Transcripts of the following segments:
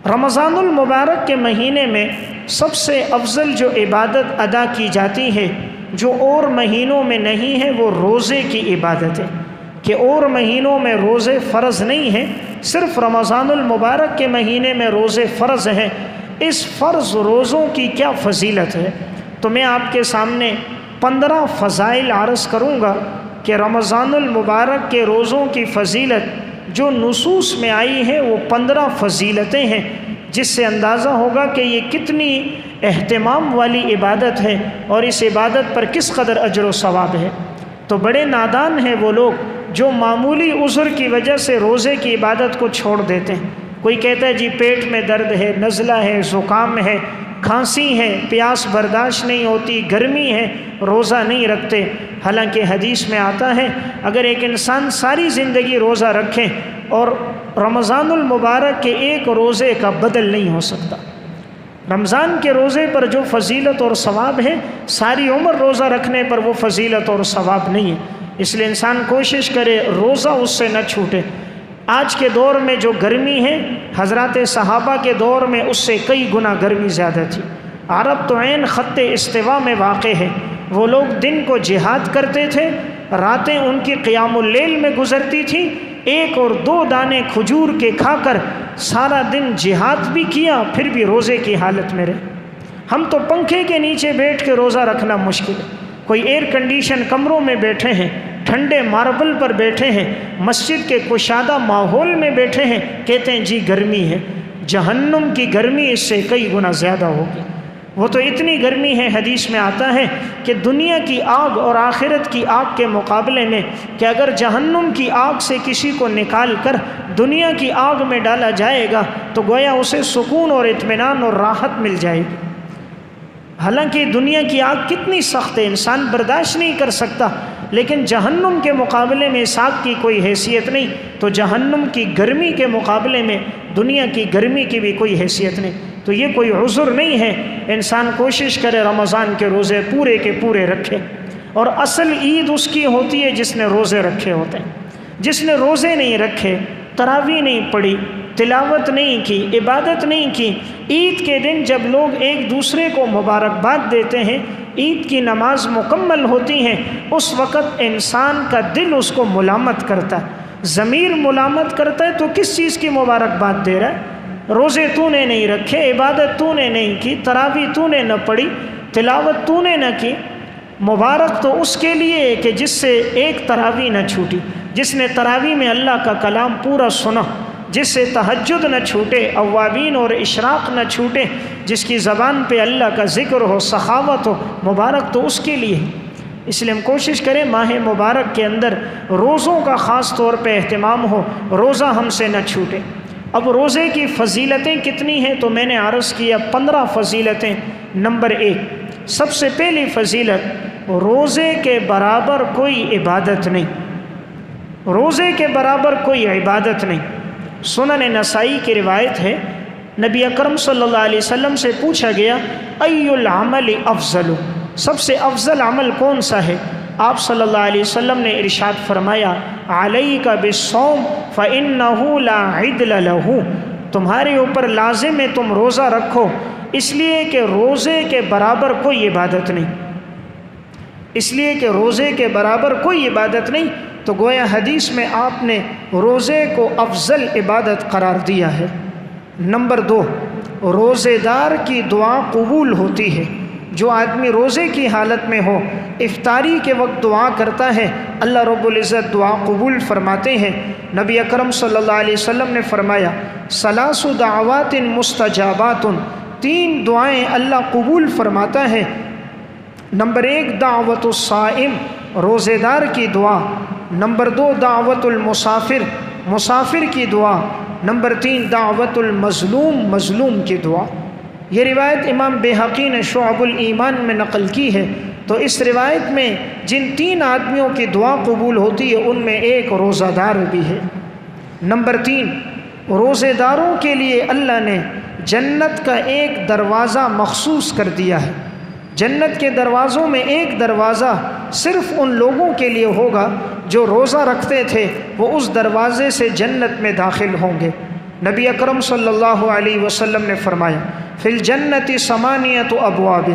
رمضان المبارک کے مہینے میں سب سے افضل جو عبادت ادا کی جاتی ہے جو اور مہینوں میں نہیں ہے وہ روزے کی عبادت ہے، کہ اور مہینوں میں روزے فرض نہیں ہیں، صرف رمضان المبارک کے مہینے میں روزے فرض ہیں۔ اس فرض روزوں کی کیا فضیلت ہے؟ تو میں آپ کے سامنے 15 فضائل عرض کروں گا کہ رمضان المبارک کے روزوں کی فضیلت جو نصوص میں آئی ہے وہ 15 فضیلتیں ہیں، جس سے اندازہ ہوگا کہ یہ کتنی اہتمام والی عبادت ہے اور اس عبادت پر کس قدر اجر و ثواب ہے۔ تو بڑے نادان ہیں وہ لوگ جو معمولی عذر کی وجہ سے روزے کی عبادت کو چھوڑ دیتے ہیں۔ کوئی کہتا ہے جی پیٹ میں درد ہے، نزلہ ہے، زکام ہے، کھانسی ہے، پیاس برداشت نہیں ہوتی، گرمی ہے، روزہ نہیں رکھتے۔ حالانکہ حدیث میں آتا ہے اگر ایک انسان ساری زندگی روزہ رکھے اور رمضان المبارک کے ایک روزے کا بدل نہیں ہو سکتا۔ رمضان کے روزے پر جو فضیلت اور ثواب ہے ساری عمر روزہ رکھنے پر وہ فضیلت اور ثواب نہیں ہے۔ اس لیے انسان کوشش کرے روزہ اس سے نہ چھوٹے۔ آج کے دور میں جو گرمی ہے حضرات صحابہ کے دور میں اس سے کئی گنا گرمی زیادہ تھی۔ عرب تو عین خط استوا میں واقع ہے، وہ لوگ دن کو جہاد کرتے تھے، راتیں ان کی قیام اللیل میں گزرتی تھی، 1 اور 2 دانے کھجور کے کھا کر سارا دن جہاد بھی کیا پھر بھی روزے کی حالت میں رہے۔ ہم تو پنکھے کے نیچے بیٹھ کے روزہ رکھنا مشکل ہے، کوئی ایئر کنڈیشن کمروں میں بیٹھے ہیں، ٹھنڈے ماربل پر بیٹھے ہیں، مسجد کے کشادہ ماحول میں بیٹھے ہیں، کہتے ہیں جی گرمی ہے۔ جہنم کی گرمی اس سے کئی گنا زیادہ ہوگی۔ وہ تو اتنی گرمی ہے، حدیث میں آتا ہے کہ دنیا کی آگ اور آخرت کی آگ کے مقابلے میں کہ اگر جہنم کی آگ سے کسی کو نکال کر دنیا کی آگ میں ڈالا جائے گا تو گویا اسے سکون اور اطمینان اور راحت مل جائے گی۔ حالانکہ دنیا کی آگ کتنی سخت ہے، انسان برداشت نہیں کر سکتا، لیکن جہنم کے مقابلے میں اس آگ کی کوئی حیثیت نہیں، تو جہنم کی گرمی کے مقابلے میں دنیا کی گرمی کی بھی کوئی حیثیت نہیں۔ تو یہ کوئی عذر نہیں ہے، انسان کوشش کرے رمضان کے روزے پورے کے پورے رکھے۔ اور اصل عید اس کی ہوتی ہے جس نے روزے رکھے ہوتے ہیں۔ جس نے روزے نہیں رکھے، تراویح نہیں پڑھی، تلاوت نہیں کی، عبادت نہیں کی، عید کے دن جب لوگ ایک دوسرے کو مبارکباد دیتے ہیں، عید کی نماز مکمل ہوتی ہیں، اس وقت انسان کا دل اس کو ملامت کرتا ہے، ضمیر ملامت کرتا ہے۔ تو کس چیز کی مبارکباد دے رہا ہے؟ روزے تو نے نہیں رکھے، عبادت تو نے نہیں کی، تراویح تو نے نہ پڑھی، تلاوت تو نے نہ کی۔ مبارک تو اس کے لیے کہ جس سے ایک تراویح نہ چھوٹی، جس نے تراویح میں اللہ کا کلام پورا سنا، جس سے تہجد نہ چھوٹے، اوابین اور اشراق نہ چھوٹے، جس کی زبان پہ اللہ کا ذکر ہو، سخاوت ہو، مبارک تو اس کے لیے ہے۔ اس لیے ہم کوشش کریں ماہ مبارک کے اندر روزوں کا خاص طور پہ اہتمام ہو، روزہ ہم سے نہ چھوٹے۔ اب روزے کی فضیلتیں کتنی ہیں تو میں نے عرض کیا 15 فضیلتیں۔ نمبر 1، سب سے پہلی فضیلت، روزے کے برابر کوئی عبادت نہیں، روزے کے برابر کوئی عبادت نہیں۔ سنن نسائی کی روایت ہے، نبی اکرم صلی اللہ علیہ وسلم سے پوچھا گیا ای العمل افضل، سب سے افضل عمل کون سا ہے؟ آپ صلی اللہ علیہ وسلم نے ارشاد فرمایا علیک بالصوم فإنہ لا عدل لہ، تمہارے اوپر لازم ہے تم روزہ رکھو، اس لیے کہ روزے کے برابر کوئی عبادت نہیں، اس لیے کہ روزے کے برابر کوئی عبادت نہیں۔ تو گویا حدیث میں آپ نے روزے کو افضل عبادت قرار دیا ہے۔ نمبر 2، روزے دار کی دعا قبول ہوتی ہے۔ جو آدمی روزے کی حالت میں ہو، افطاری کے وقت دعا کرتا ہے، اللہ رب العزت دعا قبول فرماتے ہیں۔ نبی اکرم صلی اللہ علیہ وسلم نے فرمایا ثلاث دعوات مستجابات، 3 دعائیں اللہ قبول فرماتا ہے۔ نمبر 1 دعوت الصائم، روزے دار کی دعا۔ نمبر 2 دعوت المسافر، مسافر کی دعا۔ نمبر 3 دعوت المظلوم، مظلوم کی دعا۔ یہ روایت امام بیہقی نے شعب الایمان میں نقل کی ہے۔ تو اس روایت میں جن 3 آدمیوں کی دعا قبول ہوتی ہے ان میں ایک روزہ دار بھی ہے۔ نمبر 3، روزے داروں کے لیے اللہ نے جنت کا ایک دروازہ مخصوص کر دیا ہے۔ جنت کے دروازوں میں ایک دروازہ صرف ان لوگوں کے لیے ہوگا جو روزہ رکھتے تھے، وہ اس دروازے سے جنت میں داخل ہوں گے۔ نبی اکرم صلی اللہ علیہ وسلم نے فرمایا فی الجنت ثمانیۃ ابواب،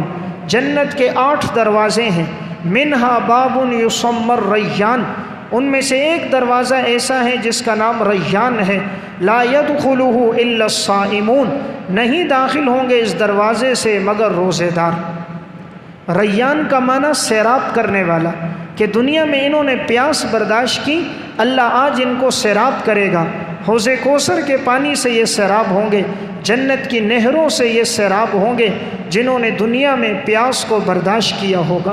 جنت کے 8 دروازے ہیں، منہا باب یسمى الریان، ان میں سے ایک دروازہ ایسا ہے جس کا نام ریان ہے، لا يدخلہ الا الصائمون، نہیں داخل ہوں گے اس دروازے سے مگر روزے دار۔ ریان کا معنی سیراب کرنے والا، کہ دنیا میں انہوں نے پیاس برداشت کی، اللہ آج ان کو سیراب کرے گا، حوض کوثر کے پانی سے یہ سیراب ہوں گے، جنت کی نہروں سے یہ سیراب ہوں گے جنہوں نے دنیا میں پیاس کو برداشت کیا ہوگا۔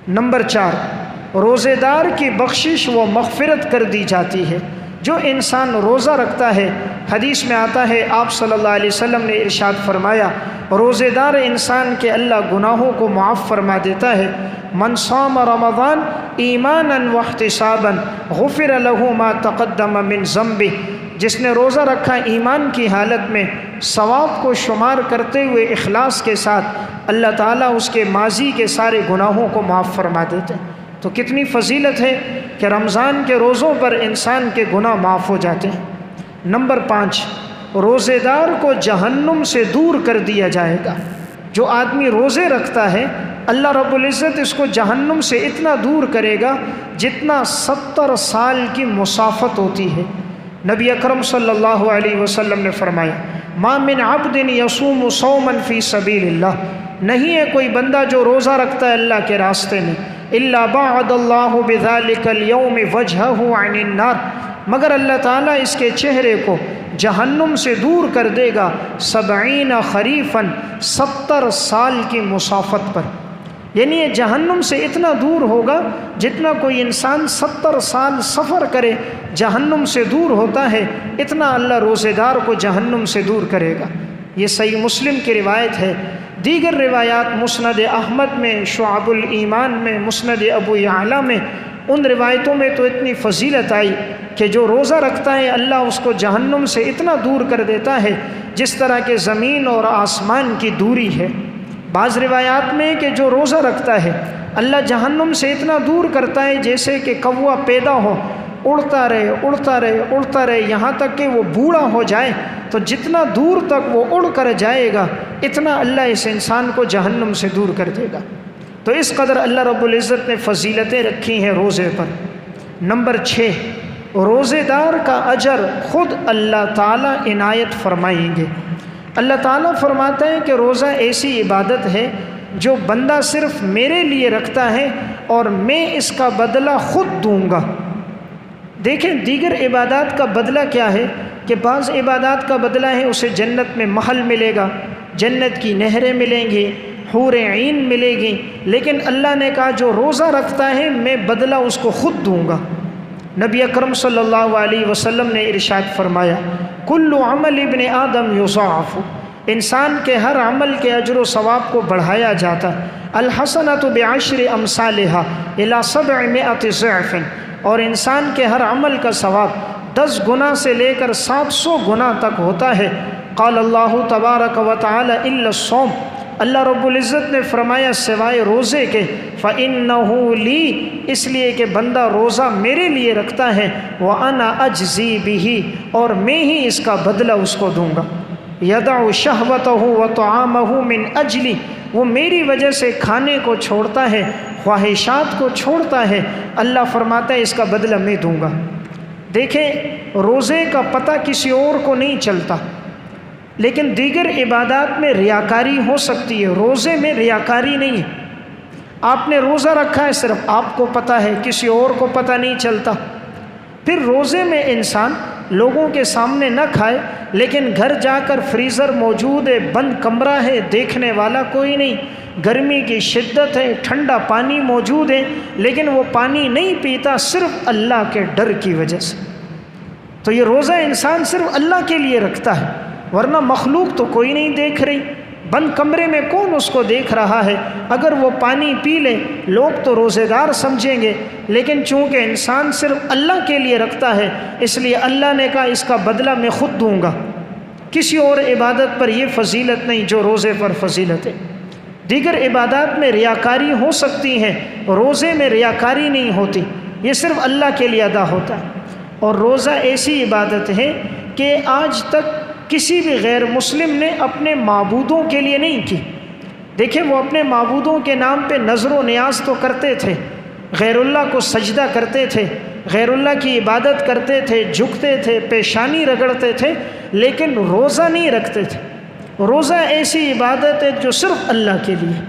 نمبر 4، روزے دار کی بخشش و مغفرت کر دی جاتی ہے۔ جو انسان روزہ رکھتا ہے، حدیث میں آتا ہے آپ صلی اللہ علیہ وسلم نے ارشاد فرمایا، روزے دار انسان کے اللہ گناہوں کو معاف فرما دیتا ہے۔ من صام رمضان ایمانا واحتسابا غفر له ما تقدم من ذنبہ، جس نے روزہ رکھا ایمان کی حالت میں، ثواب کو شمار کرتے ہوئے اخلاص کے ساتھ، اللہ تعالیٰ اس کے ماضی کے سارے گناہوں کو معاف فرما دیتے ہیں۔ تو کتنی فضیلت ہے کہ رمضان کے روزوں پر انسان کے گناہ معاف ہو جاتے ہیں۔ نمبر 5، روزے دار کو جہنم سے دور کر دیا جائے گا۔ جو آدمی روزے رکھتا ہے، اللہ رب العزت اس کو جہنم سے اتنا دور کرے گا جتنا 70 سال کی مسافت ہوتی ہے۔ نبی اکرم صلی اللہ علیہ وسلم نے فرمایا، ما من عبد یصوم صوما فی سبیل اللہ، نہیں ہے کوئی بندہ جو روزہ رکھتا ہے اللہ کے راستے میں، الا بعد اللہ بذلک اليوم وجہہ عن النار، مگر اللہ تعالیٰ اس کے چہرے کو جہنم سے دور کر دے گا 70 خریفا، 70 سال کی مسافت پر۔ یعنی یہ جہنم سے اتنا دور ہوگا جتنا کوئی انسان 70 سال سفر کرے جہنم سے دور ہوتا ہے، اتنا اللہ روزے دار کو جہنم سے دور کرے گا۔ یہ صحیح مسلم کی روایت ہے۔ دیگر روایات مسند احمد میں، شعب الایمان میں، مسند ابو یعلا میں، ان روایتوں میں تو اتنی فضیلت آئی کہ جو روزہ رکھتا ہے اللہ اس کو جہنم سے اتنا دور کر دیتا ہے جس طرح کہ زمین اور آسمان کی دوری ہے۔ بعض روایات میں کہ جو روزہ رکھتا ہے اللہ جہنم سے اتنا دور کرتا ہے جیسے کہ کوا پیدا ہو، اڑتا رہے اڑتا رہے اڑتا رہے یہاں تک کہ وہ بوڑھا ہو جائے، تو جتنا دور تک وہ اڑ کر جائے گا اتنا اللہ اس انسان کو جہنم سے دور کر دے گا۔ تو اس قدر اللہ رب العزت نے فضیلتیں رکھی ہیں روزے پر۔ نمبر 6، روزے دار کا اجر خود اللہ تعالیٰ عنایت فرمائیں گے۔ اللہ تعالیٰ فرماتا ہے کہ روزہ ایسی عبادت ہے جو بندہ صرف میرے لیے رکھتا ہے اور میں اس کا بدلہ خود دوں گا۔ دیکھیں دیگر عبادات کا بدلہ کیا ہے کہ بعض عبادات کا بدلہ ہے اسے جنت میں محل ملے گا، جنت کی نہریں ملیں گی، حور عین ملے گی، لیکن اللہ نے کہا جو روزہ رکھتا ہے میں بدلہ اس کو خود دوں گا۔ نبی اکرم صلی اللہ علیہ وسلم نے ارشاد فرمایا، کل عمل ابن آدم یضاعف، انسان کے ہر عمل کے اجر و ثواب کو بڑھایا جاتا، الحسنۃ بعشر امثالها الی 700 ضعف، اور انسان کے ہر عمل کا ثواب 10 گنا سے لے کر 700 گنا تک ہوتا ہے۔ قال اللہ تبارک و تعالی الا الصوم، اللہ رب العزت نے فرمایا سوائے روزے کے، فَإِنَّهُ لِي، اس لیے کہ بندہ روزہ میرے لیے رکھتا ہے، وَأَنَا أَجْزِي بِهِ، اور میں ہی اس کا بدلہ اس کو دوں گا۔ يَدَعُ شَهْوَتَهُ وَطَعَامَهُ مِنْ أَجْلِي، وہ میری وجہ سے کھانے کو چھوڑتا ہے، خواہشات کو چھوڑتا ہے، اللہ فرماتا ہے اس کا بدلہ میں دوں گا۔ دیکھیں روزے کا پتہ کسی اور کو نہیں چلتا، لیکن دیگر عبادات میں ریاکاری ہو سکتی ہے، روزے میں ریاکاری نہیں ہے۔ آپ نے روزہ رکھا ہے صرف آپ کو پتہ ہے، کسی اور کو پتہ نہیں چلتا۔ پھر روزے میں انسان لوگوں کے سامنے نہ کھائے، لیکن گھر جا کر فریزر موجود ہے، بند کمرہ ہے، دیکھنے والا کوئی نہیں، گرمی کی شدت ہے، ٹھنڈا پانی موجود ہے، لیکن وہ پانی نہیں پیتا صرف اللہ کے ڈر کی وجہ سے۔ تو یہ روزہ انسان صرف اللہ کے لیے رکھتا ہے، ورنہ مخلوق تو کوئی نہیں دیکھ رہی، بند کمرے میں کون اس کو دیکھ رہا ہے؟ اگر وہ پانی پی لے لوگ تو روزے دار سمجھیں گے، لیکن چونکہ انسان صرف اللہ کے لیے رکھتا ہے اس لیے اللہ نے کہا اس کا بدلہ میں خود دوں گا۔ کسی اور عبادت پر یہ فضیلت نہیں جو روزے پر فضیلت ہے۔ دیگر عبادات میں ریاکاری ہو سکتی ہے، روزے میں ریاکاری نہیں ہوتی، یہ صرف اللہ کے لیے ادا ہوتا ہے۔ اور روزہ ایسی عبادت ہے کہ آج تک کسی بھی غیر مسلم نے اپنے معبودوں کے لیے نہیں کی۔ دیکھیں وہ اپنے معبودوں کے نام پہ نظر و نیاز تو کرتے تھے، غیر اللہ کو سجدہ کرتے تھے، غیر اللہ کی عبادت کرتے تھے، جھکتے تھے، پیشانی رگڑتے تھے، لیکن روزہ نہیں رکھتے تھے۔ روزہ ایسی عبادت ہے جو صرف اللہ کے لیے،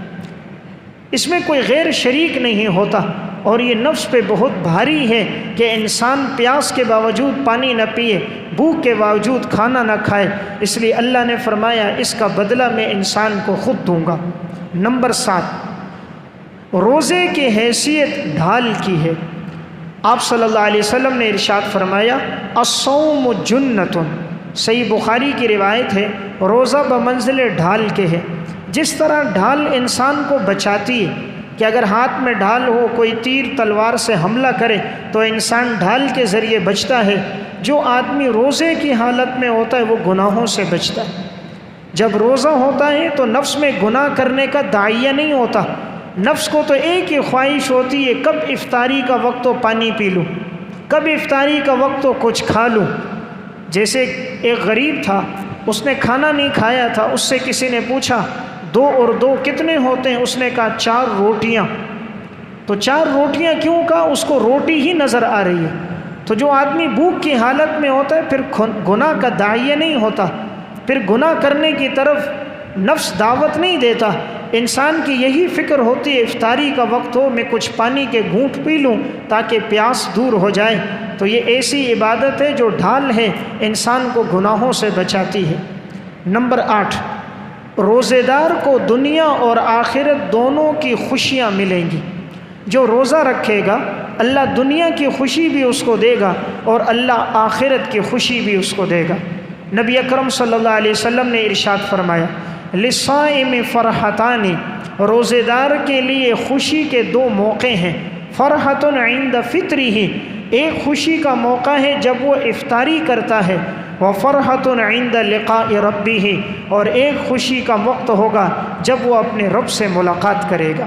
اس میں کوئی غیر شریک نہیں ہوتا، اور یہ نفس پہ بہت بھاری ہے کہ انسان پیاس کے باوجود پانی نہ پیے، بھوک کے باوجود کھانا نہ کھائے، اس لیے اللہ نے فرمایا اس کا بدلہ میں انسان کو خود دوں گا۔ نمبر 7، روزے کی حیثیت ڈھال کی ہے۔ آپ صلی اللہ علیہ وسلم نے ارشاد فرمایا الصوم جنۃ، صحیح بخاری کی روایت ہے، روزہ بمنزل ڈھال کے ہے۔ جس طرح ڈھال انسان کو بچاتی ہے کہ اگر ہاتھ میں ڈھال ہو، کوئی تیر تلوار سے حملہ کرے تو انسان ڈھال کے ذریعے بچتا ہے، جو آدمی روزے کی حالت میں ہوتا ہے وہ گناہوں سے بچتا ہے۔ جب روزہ ہوتا ہے تو نفس میں گناہ کرنے کا داعیہ نہیں ہوتا، نفس کو تو ایک ہی خواہش ہوتی ہے کب افطاری کا وقت ہو پانی پی لوں، کب افطاری کا وقت ہو کچھ کھا لوں۔ جیسے ایک غریب تھا، اس نے کھانا نہیں کھایا تھا، اس سے کسی نے پوچھا 2 اور 2 کتنے ہوتے ہیں؟ اس نے کہا 4 روٹیاں۔ تو 4 روٹیاں کیوں کہا؟ اس کو روٹی ہی نظر آ رہی ہے۔ تو جو آدمی بھوک کی حالت میں ہوتا ہے پھر گناہ کا داعیہ نہیں ہوتا، پھر گناہ کرنے کی طرف نفس دعوت نہیں دیتا۔ انسان کی یہی فکر ہوتی ہے افطاری کا وقت ہو، میں کچھ پانی کے گھونٹ پی لوں تاکہ پیاس دور ہو جائے۔ تو یہ ایسی عبادت ہے جو ڈھال ہے، انسان کو گناہوں سے بچاتی ہے۔ نمبر 8، روزے دار کو دنیا اور آخرت دونوں کی خوشیاں ملیں گی۔ جو روزہ رکھے گا اللہ دنیا کی خوشی بھی اس کو دے گا اور اللہ آخرت کی خوشی بھی اس کو دے گا۔ نبی اکرم صلی اللہ علیہ وسلم نے ارشاد فرمایا للصائم فرحتان، روزے دار کے لیے خوشی کے 2 موقع ہیں۔ فرحۃ عند فطرہ، ایک خوشی کا موقع ہے جب وہ افطاری کرتا ہے، وفرحۃ عند لقاء ربہ، اور ایک خوشی کا وقت ہوگا جب وہ اپنے رب سے ملاقات کرے گا۔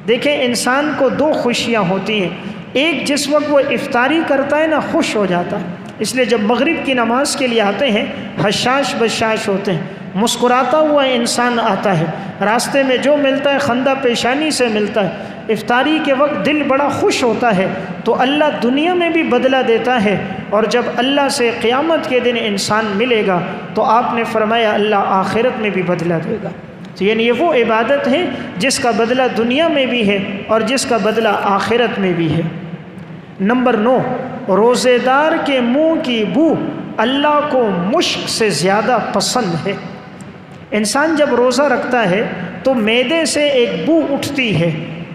دیکھیں انسان کو 2 خوشیاں ہوتی ہیں، ایک جس وقت وہ افطاری کرتا ہے نا خوش ہو جاتا ہے، اس لیے جب مغرب کی نماز کے لیے آتے ہیں حشاش بشاش ہوتے ہیں، مسکراتا ہوا انسان آتا ہے، راستے میں جو ملتا ہے خندہ پیشانی سے ملتا ہے، افطاری کے وقت دل بڑا خوش ہوتا ہے، تو اللہ دنیا میں بھی بدلہ دیتا ہے، اور جب اللہ سے قیامت کے دن انسان ملے گا تو آپ نے فرمایا اللہ آخرت میں بھی بدلہ دے گا۔ تو یعنی یہ وہ عبادت ہے جس کا بدلہ دنیا میں بھی ہے اور جس کا بدلہ آخرت میں بھی ہے۔ نمبر 9، روزے دار کے منہ کی بو اللہ کو مشک سے زیادہ پسند ہے۔ انسان جب روزہ رکھتا ہے تو معدے سے ایک بو اٹھتی ہے،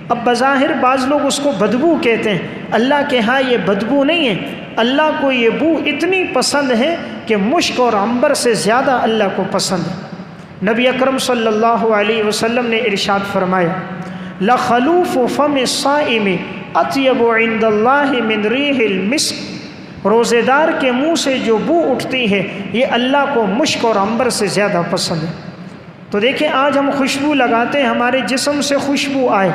اب بظاہر بعض لوگ اس کو بدبو کہتے ہیں، اللہ کے ہاں یہ بدبو نہیں ہے، اللہ کو یہ بو اتنی پسند ہے کہ مشک اور عنبر سے زیادہ اللہ کو پسند ہے۔ نبی اکرم صلی اللہ علیہ وسلم نے ارشاد فرمایا لخلوف فم الصائم اطیب عند اللہ من ریح المسک، روزے دار کے منہ سے جو بو اٹھتی ہے یہ اللہ کو مشک اور عنبر سے زیادہ پسند ہے۔ تو دیکھیں آج ہم خوشبو لگاتے ہیں ہمارے جسم سے خوشبو آئے،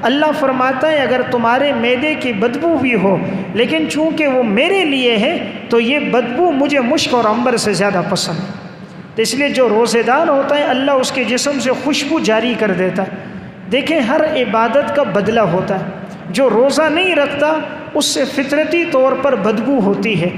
اللہ فرماتا ہے اگر تمہارے معدے کی بدبو بھی ہو لیکن چونکہ وہ میرے لیے ہے تو یہ بدبو مجھے مشک اور عنبر سے زیادہ پسند ہے۔ تو اس لیے جو روزے دار ہوتا ہے اللہ اس کے جسم سے خوشبو جاری کر دیتا ہے۔ دیکھیں ہر عبادت کا بدلہ ہوتا ہے، جو روزہ نہیں رکھتا اس سے فطرتی طور پر بدبو ہوتی ہے،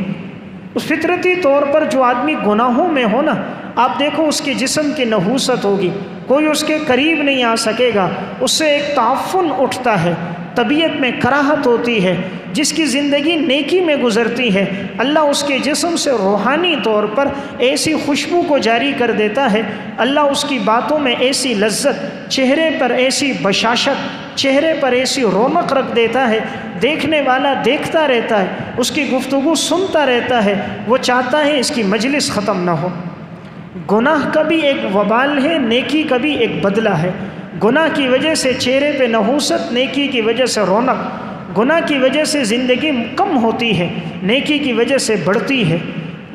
اس فطرتی طور پر جو آدمی گناہوں میں ہو نا، آپ دیکھو اس کے جسم کی نحوست ہوگی، کوئی اس کے قریب نہیں آ سکے گا، اس سے ایک تعفن اٹھتا ہے، طبیعت میں کراہت ہوتی ہے، جس کی زندگی نیکی میں گزرتی ہے اللہ اس کے جسم سے روحانی طور پر ایسی خوشبو کو جاری کر دیتا ہے، اللہ اس کی باتوں میں ایسی لذت، چہرے پر ایسی بشاشت، چہرے پر ایسی رونق رکھ دیتا ہے، دیکھنے والا دیکھتا رہتا ہے، اس کی گفتگو سنتا رہتا ہے، وہ چاہتا ہے اس کی مجلس ختم نہ ہو۔ گناہ کا بھی ایک وبال ہے، نیکی کا بھی ایک بدلہ ہے۔ گناہ کی وجہ سے چہرے پہ نحوست، نیکی کی وجہ سے رونق۔ گناہ کی وجہ سے زندگی کم ہوتی ہے، نیکی کی وجہ سے بڑھتی ہے۔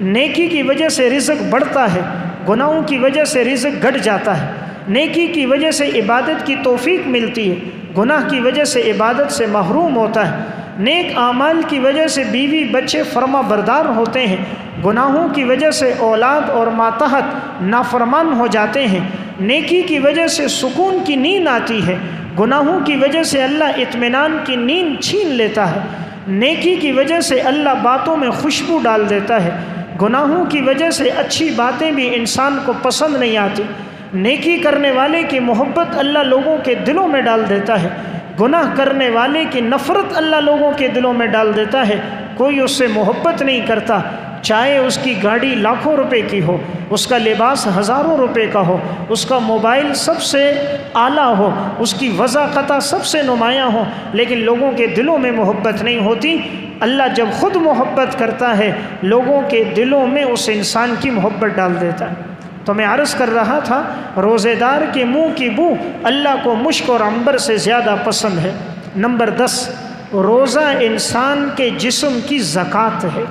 نیکی کی وجہ سے رزق بڑھتا ہے، گناہوں کی وجہ سے رزق گھٹ جاتا ہے۔ نیکی کی وجہ سے عبادت کی توفیق ملتی ہے، گناہ کی وجہ سے عبادت سے محروم ہوتا ہے۔ نیک اعمال کی وجہ سے بیوی بچے فرما بردار ہوتے ہیں، گناہوں کی وجہ سے اولاد اور ماتحت نافرمان ہو جاتے ہیں، نیکی کی وجہ سے سکون کی نیند آتی ہے، گناہوں کی وجہ سے اللہ اطمینان کی نیند چھین لیتا ہے، نیکی کی وجہ سے اللہ باتوں میں خوشبو ڈال دیتا ہے، گناہوں کی وجہ سے اچھی باتیں بھی انسان کو پسند نہیں آتی، نیکی کرنے والے کی محبت اللہ لوگوں کے دلوں میں ڈال دیتا ہے، گناہ کرنے والے کی نفرت اللہ لوگوں کے دلوں میں ڈال دیتا ہے، کوئی اس سے محبت نہیں کرتا، چاہے اس کی گاڑی لاکھوں روپے کی ہو، اس کا لباس ہزاروں روپے کا ہو، اس کا موبائل سب سے اعلیٰ ہو، اس کی وضاقتہ سب سے نمایاں ہو، لیکن لوگوں کے دلوں میں محبت نہیں ہوتی۔ اللہ جب خود محبت کرتا ہے لوگوں کے دلوں میں اس انسان کی محبت ڈال دیتا ہے۔ تو میں عرض کر رہا تھا روزے دار کے منہ کی بو اللہ کو مشک اور عنبر سے زیادہ پسند ہے۔ نمبر 10، روزہ انسان کے جسم کی زکوٰۃ ہے۔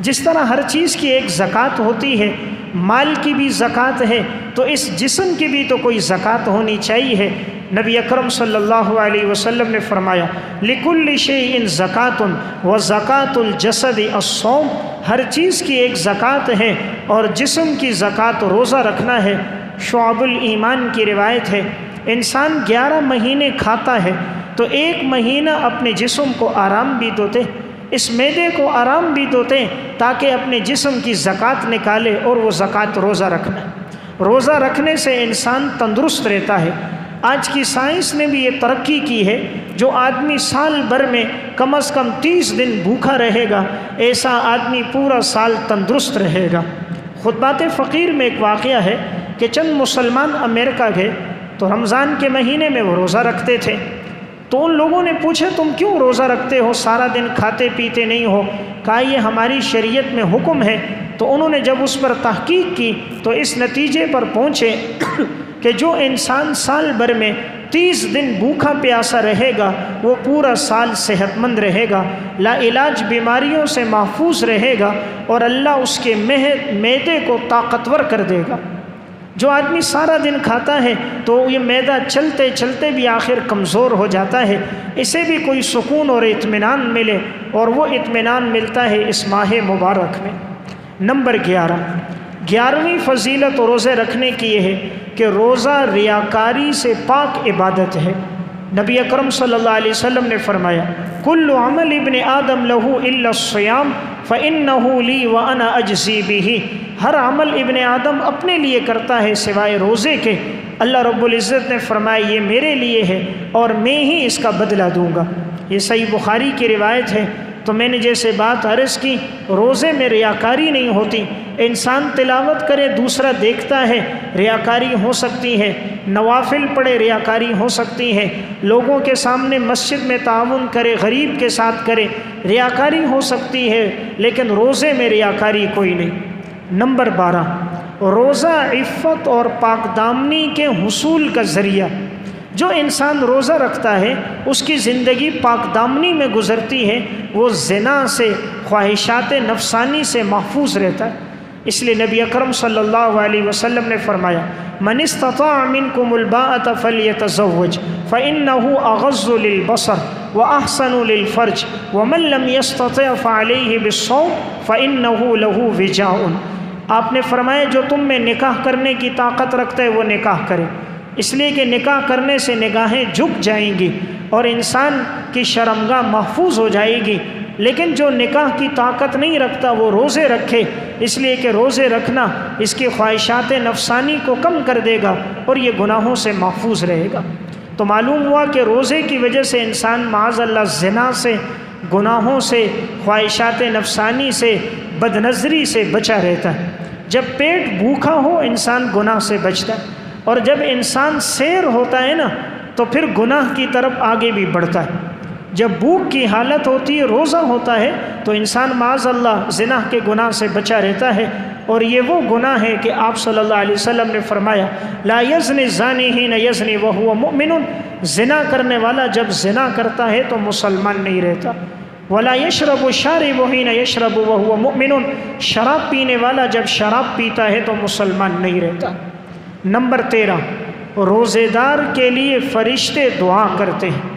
جس طرح ہر چیز کی ایک زکوٰۃ ہوتی ہے، مال کی بھی زکوٰۃ ہے، تو اس جسم کی بھی تو کوئی زکوٰۃ ہونی چاہیے۔ نبی اکرم صلی اللہ علیہ وسلم نے فرمایا لِكُلِّ شَيْءٍ زَكَاةٌ وَزَكَاةُ الْجَسَدِ الصَّوْمُ، ہر چیز کی ایک زکوٰۃ ہے اور جسم کی زکوٰۃ روزہ رکھنا ہے۔ شعب الایمان کی روایت ہے انسان 11 مہینے کھاتا ہے تو 1 مہینہ اپنے جسم کو آرام بھی تو دے، اس معدے کو آرام بھی تو دے تاکہ اپنے جسم کی زکوٰۃ نکالے، اور وہ زکوٰۃ روزہ رکھنا ہے۔ روزہ رکھنے سے انسان تندرست رہتا ہے۔ آج کی سائنس نے بھی یہ ترقی کی ہے، جو آدمی سال بھر میں کم از کم 30 دن بھوکا رہے گا، ایسا آدمی پورا سال تندرست رہے گا۔ خطبات فقیر میں ایک واقعہ ہے کہ چند مسلمان امریکہ گئے تو رمضان کے مہینے میں وہ روزہ رکھتے تھے، تو ان لوگوں نے پوچھا تم کیوں روزہ رکھتے ہو، سارا دن کھاتے پیتے نہیں ہو؟ کہا یہ ہماری شریعت میں حکم ہے۔ تو انہوں نے جب اس پر تحقیق کی تو اس نتیجے پر پہنچے کہ جو انسان سال بھر میں 30 دن بھوکا پیاسا رہے گا وہ پورا سال صحت مند رہے گا، لا علاج بیماریوں سے محفوظ رہے گا، اور اللہ اس کے معدے کو طاقتور کر دے گا۔ جو آدمی سارا دن کھاتا ہے تو یہ معدہ چلتے چلتے بھی آخر کمزور ہو جاتا ہے، اسے بھی کوئی سکون اور اطمینان ملے، اور وہ اطمینان ملتا ہے اس ماہ مبارک میں۔ نمبر 11ویں فضیلت روزے رکھنے کی یہ ہے کہ روزہ ریاکاری سے پاک عبادت ہے۔ نبی اکرم صلی اللہ علیہ وسلم نے فرمایا کل عمل ابن آدم لہ الا الصیام فإنہ لی وأنا اجزی بہ، ہر عمل ابن آدم اپنے لیے کرتا ہے سوائے روزے کے، اللہ رب العزت نے فرمایا یہ میرے لیے ہے اور میں ہی اس کا بدلہ دوں گا۔ یہ صحیح بخاری کی روایت ہے۔ تو میں نے جیسے بات عرض کی، روزے میں ریاکاری نہیں ہوتی، انسان تلاوت کرے دوسرا دیکھتا ہے ریاکاری ہو سکتی ہے، نوافل پڑھے ریاکاری ہو سکتی ہے، لوگوں کے سامنے مسجد میں تعاون کرے، غریب کے ساتھ کرے، ریاکاری ہو سکتی ہے، لیکن روزے میں ریاکاری کوئی نہیں۔ نمبر 12، روزہ عفت اور پاک دامنی کے حصول کا ذریعہ۔ جو انسان روزہ رکھتا ہے اس کی زندگی پاک دامنی میں گزرتی ہے، وہ زنا سے، خواہشات نفسانی سے محفوظ رہتا ہے۔ اس لیے نبی اکرم صلی اللہ علیہ وسلم نے فرمایا من استطاع منکم الباءۃ فلیتزوج فإنہ اغض للبصر واحسن للفرج ومن لم یستطع فعلیہ بالصوم فإنہ لہ وجاء۔ آپ نے فرمایا جو تم میں نکاح کرنے کی طاقت رکھتا ہے وہ نکاح کرے، اس لیے کہ نکاح کرنے سے نگاہیں جھک جائیں گی اور انسان کی شرمگاہ محفوظ ہو جائے گی، لیکن جو نکاح کی طاقت نہیں رکھتا وہ روزے رکھے، اس لیے کہ روزے رکھنا اس کی خواہشات نفسانی کو کم کر دے گا اور یہ گناہوں سے محفوظ رہے گا۔ تو معلوم ہوا کہ روزے کی وجہ سے انسان معاذ اللہ زنا سے، گناہوں سے، خواہشات نفسانی سے، بد نظری سے بچا رہتا ہے۔ جب پیٹ بھوکا ہو انسان گناہ سے بچتا ہے، اور جب انسان سیر ہوتا ہے نا تو پھر گناہ کی طرف آگے بھی بڑھتا ہے۔ جب بھوک کی حالت ہوتی ہے، روزہ ہوتا ہے، تو انسان معاذ اللہ زنا کے گناہ سے بچا رہتا ہے، اور یہ وہ گناہ ہے کہ آپ صلی اللہ علیہ وسلم نے فرمایا لا یزنی الزانی حین یزنی وہو مؤمن، زنا کرنے والا جب زنا کرتا ہے تو مسلمان نہیں رہتا۔ ولا یشرب الشارب حین یشرب وہو مؤمن، شراب پینے والا جب شراب پیتا ہے تو مسلمان نہیں رہتا۔ نمبر 13، روزے دار کے لیے فرشتے دعا کرتے ہیں۔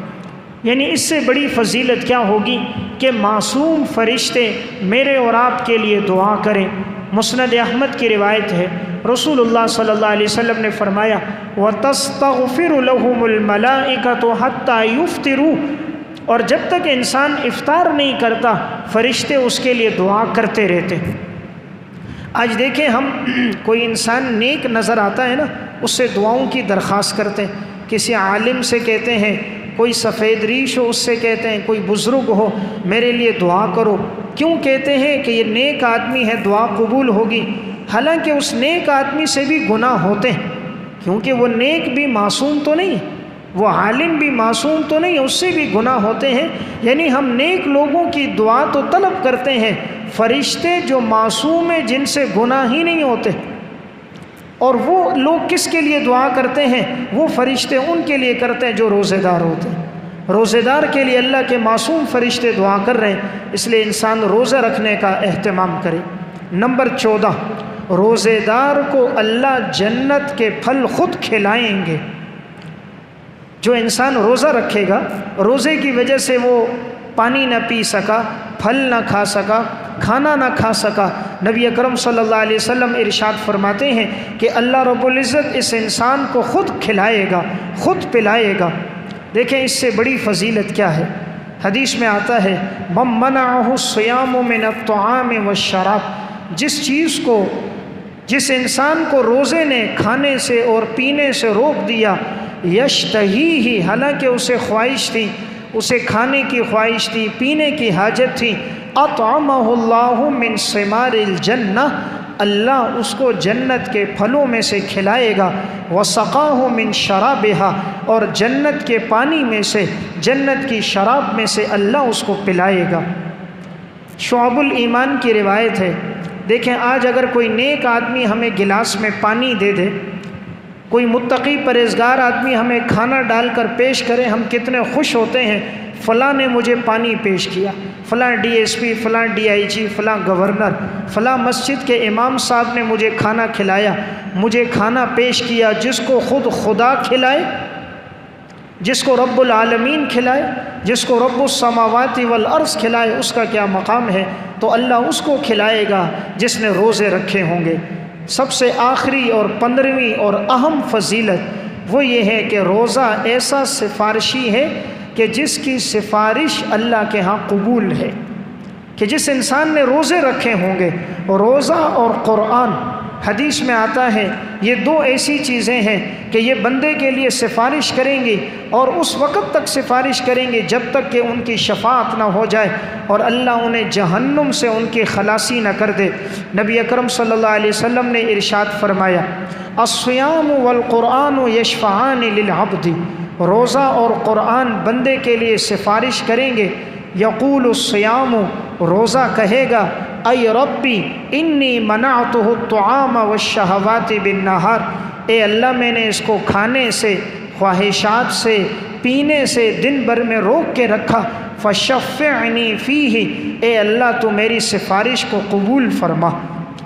یعنی اس سے بڑی فضیلت کیا ہوگی کہ معصوم فرشتے میرے اور آپ کے لیے دعا کریں۔ مسند احمد کی روایت ہے، رسول اللہ صلی اللہ علیہ وسلم نے فرمایا وَتَسْتَغْفِرُ لَهُمُ الْمَلَائِكَةُ حَتَّى يُفْطِرُوا، اور جب تک انسان افطار نہیں کرتا فرشتے اس کے لیے دعا کرتے رہتے ہیں۔ آج دیکھیں ہم کوئی انسان نیک نظر آتا ہے نا، اس سے دعاؤں کی درخواست کرتے ہیں، کسی عالم سے کہتے ہیں، کوئی سفید ریش ہو اس سے کہتے ہیں، کوئی بزرگ ہو میرے لیے دعا کرو۔ کیوں کہتے ہیں کہ یہ نیک آدمی ہے دعا قبول ہوگی؟ حالانکہ اس نیک آدمی سے بھی گناہ ہوتے ہیں، کیونکہ وہ نیک بھی معصوم تو نہیں ہے، وہ عالم بھی معصوم تو نہیں ہے، اس سے بھی گناہ ہوتے ہیں۔ یعنی ہم نیک لوگوں کی دعا تو طلب کرتے ہیں، فرشتے جو معصوم ہیں جن سے گناہ ہی نہیں ہوتے، اور وہ لوگ کس کے لیے دعا کرتے ہیں؟ وہ فرشتے ان کے لیے کرتے ہیں جو روزے دار ہوتے ہیں۔ روزے دار کے لیے اللہ کے معصوم فرشتے دعا کر رہے ہیں، اس لیے انسان روزہ رکھنے کا اہتمام کرے۔ نمبر 14، روزے دار کو اللہ جنت کے پھل خود کھلائیں گے۔ جو انسان روزہ رکھے گا، روزے کی وجہ سے وہ پانی نہ پی سکا، پھل نہ کھا سکا، کھانا نہ کھا سکا، نبی اکرم صلی اللہ علیہ وسلم ارشاد فرماتے ہیں کہ اللہ رب العزت اس انسان کو خود کھلائے گا، خود پلائے گا۔ دیکھیں اس سے بڑی فضیلت کیا ہے۔ حدیث میں آتا ہے من منعہ الصیام من الطعام والشراب، جس انسان کو روزے نے کھانے سے اور پینے سے روک دیا، یشتہیہ، حالانکہ اسے خواہش تھی، اسے کھانے کی خواہش تھی، پینے کی حاجت تھی، اطعمہ اللہ من ثمار الجنہ، اللہ اس کو جنت کے پھلوں میں سے کھلائے گا، وسقاہ من شرابہا، اور جنت کے پانی میں سے، جنت کی شراب میں سے اللہ اس کو پلائے گا۔ شعب الایمان کی روایت ہے، دیکھیں آج اگر کوئی نیک آدمی ہمیں گلاس میں پانی دے دے، کوئی متقی پرہیزگار آدمی ہمیں کھانا ڈال کر پیش کرے، ہم کتنے خوش ہوتے ہیں، فلاں نے مجھے پانی پیش کیا، فلاں ڈی ایس پی، فلاں ڈی آئی جی، فلاں گورنر، فلاں مسجد کے امام صاحب نے مجھے کھانا کھلایا، مجھے کھانا پیش کیا۔ جس کو خود خدا کھلائے، جس کو رب العالمین کھلائے، جس کو رب السماوات والارض کھلائے، اس کا کیا مقام ہے؟ تو اللہ اس کو کھلائے گا جس نے روزے رکھے ہوں گے۔ سب سے آخری اور 15ویں اور اہم فضیلت وہ یہ ہے کہ روزہ ایسا سفارشی ہے کہ جس کی سفارش اللہ کے ہاں قبول ہے، کہ جس انسان نے روزے رکھے ہوں گے۔ روزہ اور قرآن، حدیث میں آتا ہے یہ دو ایسی چیزیں ہیں کہ یہ بندے کے لیے سفارش کریں گی، اور اس وقت تک سفارش کریں گے جب تک کہ ان کی شفاعت نہ ہو جائے اور اللہ انہیں جہنم سے ان کی خلاصی نہ کر دے۔ نبی اکرم صلی اللہ علیہ وسلم نے ارشاد فرمایا الصیام والقرآن یشفعان للعبد، روزہ اور قرآن بندے کے لیے سفارش کریں گے۔ یقول الصیام، روزہ کہے گا اے ربی انی منعتہ الطعام والشہوات بالنہار، اے اللہ میں نے اس کو کھانے سے، خواہشات سے، پینے سے دن بھر میں روک کے رکھا، فشفعنی فیہ، اے اللہ تو میری سفارش کو قبول فرما۔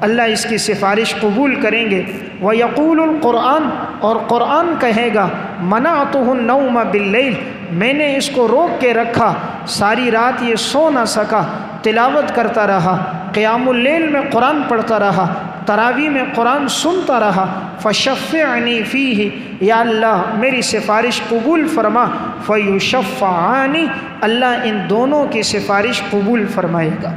اللہ اس کی سفارش قبول کریں گے۔ وَيَقُولُ الْقُرْآنُ، اور قرآن کہے گا مَنَعْتُهُ النَّوْمَ بِاللَّيْلِ، میں نے اس کو روک کے رکھا، ساری رات یہ سو نہ سکا، تلاوت کرتا رہا، قیام اللیل میں قرآن پڑھتا رہا، تراویح میں قرآن سنتا رہا، فشفعنی فیہ، یا اللہ میری سفارش قبول فرما، فیشفعانی، اللہ ان دونوں کی سفارش قبول فرمائے گا۔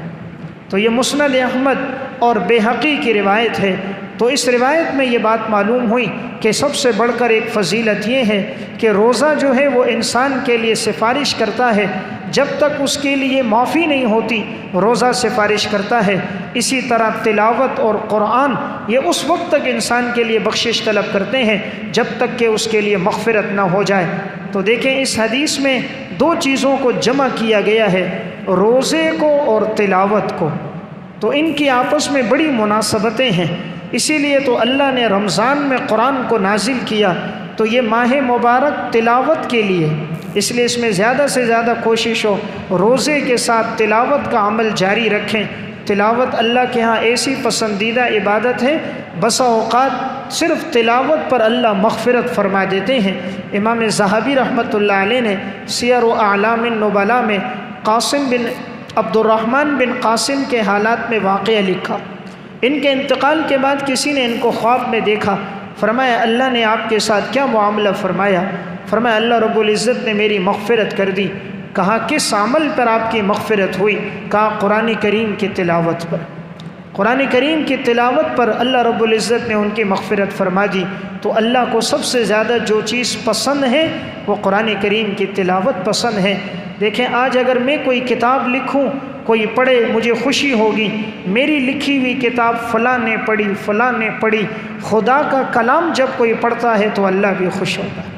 تو یہ مسند احمد اور بیہقی کی روایت ہے۔ تو اس روایت میں یہ بات معلوم ہوئی کہ سب سے بڑھ کر ایک فضیلت یہ ہے کہ روزہ جو ہے وہ انسان کے لیے سفارش کرتا ہے، جب تک اس کے لیے معافی نہیں ہوتی روزہ سفارش کرتا ہے۔ اسی طرح تلاوت اور قرآن یہ اس وقت تک انسان کے لیے بخشش طلب کرتے ہیں جب تک کہ اس کے لیے مغفرت نہ ہو جائے۔ تو دیکھیں اس حدیث میں دو چیزوں کو جمع کیا گیا ہے، روزے کو اور تلاوت کو، تو ان کی آپس میں بڑی مناسبتیں ہیں۔ اسی لیے تو اللہ نے رمضان میں قرآن کو نازل کیا، تو یہ ماہ مبارک تلاوت کے لیے، اس لیے اس میں زیادہ سے زیادہ کوشش ہو روزے کے ساتھ تلاوت کا عمل جاری رکھیں۔ تلاوت اللہ کے ہاں ایسی پسندیدہ عبادت ہے، بسا اوقات صرف تلاوت پر اللہ مغفرت فرما دیتے ہیں۔ امام ذہبی رحمۃ اللہ علیہ نے سیر و اعلام النبلاء میں قاسم بن عبد الرحمن بن قاسم کے حالات میں واقعہ لکھا۔ ان کے انتقال کے بعد کسی نے ان کو خواب میں دیکھا، فرمایا اللہ نے آپ کے ساتھ کیا معاملہ فرمایا؟ فرمایا اللہ رب العزت نے میری مغفرت کر دی۔ کہا کس عمل پر آپ کی مغفرت ہوئی؟ کہا قرآن کریم کی تلاوت پر۔ قرآن کریم کی تلاوت پر اللہ رب العزت نے ان کی مغفرت فرما دی۔ تو اللہ کو سب سے زیادہ جو چیز پسند ہے وہ قرآن کریم کی تلاوت پسند ہے۔ دیکھیں آج اگر میں کوئی کتاب لکھوں، کوئی پڑھے، مجھے خوشی ہوگی، میری لکھی ہوئی کتاب فلاں نے پڑھی، فلاں نے پڑھی۔ خدا کا کلام جب کوئی پڑھتا ہے تو اللہ بھی خوش ہوتا ہے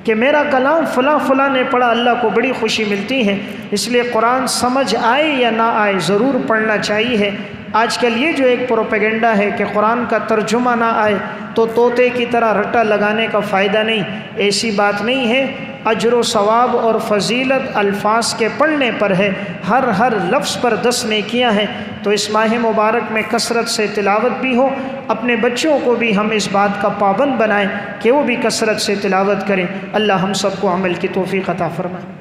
کہ میرا کلام فلاں فلاں نے پڑھا، اللہ کو بڑی خوشی ملتی ہے۔ اس لیے قرآن سمجھ آئے یا نہ آئے ضرور پڑھنا چاہیے۔ آج کل یہ جو ایک پروپیگنڈا ہے کہ قرآن کا ترجمہ نہ آئے تو طوطے کی طرح رٹا لگانے کا فائدہ نہیں، ایسی بات نہیں ہے۔ اجر و ثواب اور فضیلت الفاظ کے پڑھنے پر ہے، ہر لفظ پر 10 نیکیاں ہیں۔ تو اس ماہ مبارک میں کثرت سے تلاوت بھی ہو، اپنے بچوں کو بھی ہم اس بات کا پابند بنائیں کہ وہ بھی کثرت سے تلاوت کریں۔ اللہ ہم سب کو عمل کی توفیق عطا فرمائے۔